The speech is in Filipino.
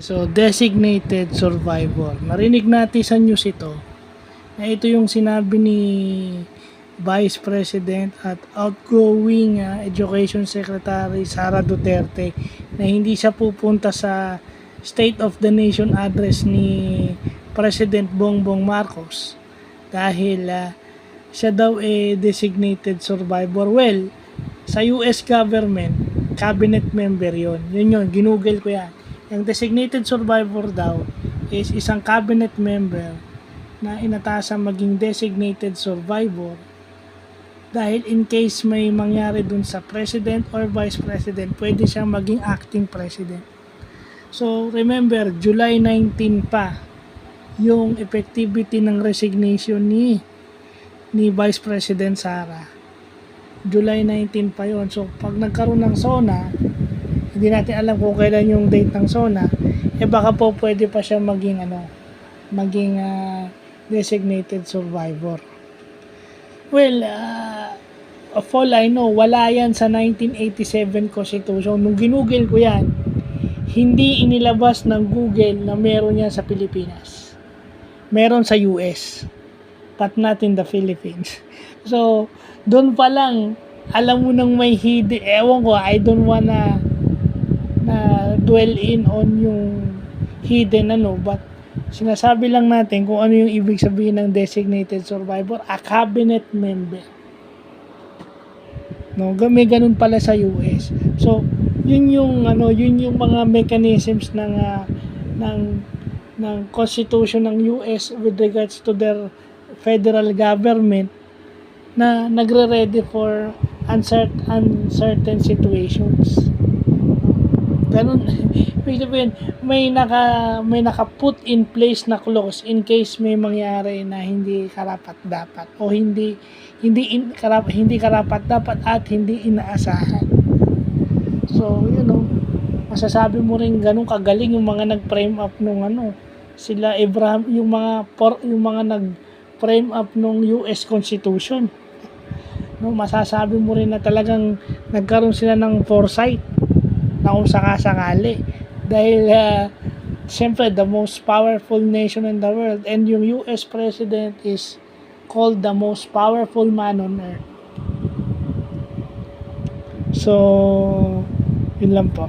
So, designated survivor. Narinig natin sa news ito na ito yung sinabi ni Vice President at outgoing Education Secretary Sara Duterte na hindi siya pupunta sa State of the Nation address ni President Bongbong Marcos dahil siya daw designated survivor. Well, sa US government, cabinet member yon. Yun, ginugol ko yan. Yung designated survivor daw is isang cabinet member na inatasan maging designated survivor dahil in case may mangyari dun sa president or vice president, pwede siyang maging acting president. So, remember, July 19 pa yung effectivity ng resignation ni Vice President Sara. July 19 pa yon. So, pag nagkaroon ng SONA, hindi natin alam kung kailan yung date ng SONA, baka po pwede pa siya maging designated survivor. Well, of all I know, wala yan sa 1987 Constitution. Nung ginugol ko yan, hindi inilabas ng Google na meron yan sa Pilipinas. Meron sa US, but not in the Philippines. So, doon pa lang, alam mo nang may hidden, ewan ko, I don't wanna dwell in on yung hidden but sinasabi lang natin kung ano yung ibig sabihin ng designated survivor, a cabinet member. No, may ganun pala sa US. So, yun yung mga mechanisms ng constitution ng US with regards to their federal government na nagre-ready for uncertain situations. Ganun. may naka-put in place na clause in case may mangyari na hindi karapat-dapat o hindi karapat-dapat at hindi inaasahan. So, masasabi mo rin ganun kagaling yung mga nag-frame up nung sila Abraham, yung mga nag-frame up nung US Constitution. Masasabi mo rin na talagang nagkaroon sila ng foresight na kung sakasakali dahil siyempre the most powerful nation in the world and yung US President is called the most powerful man on earth. So, yun lang po.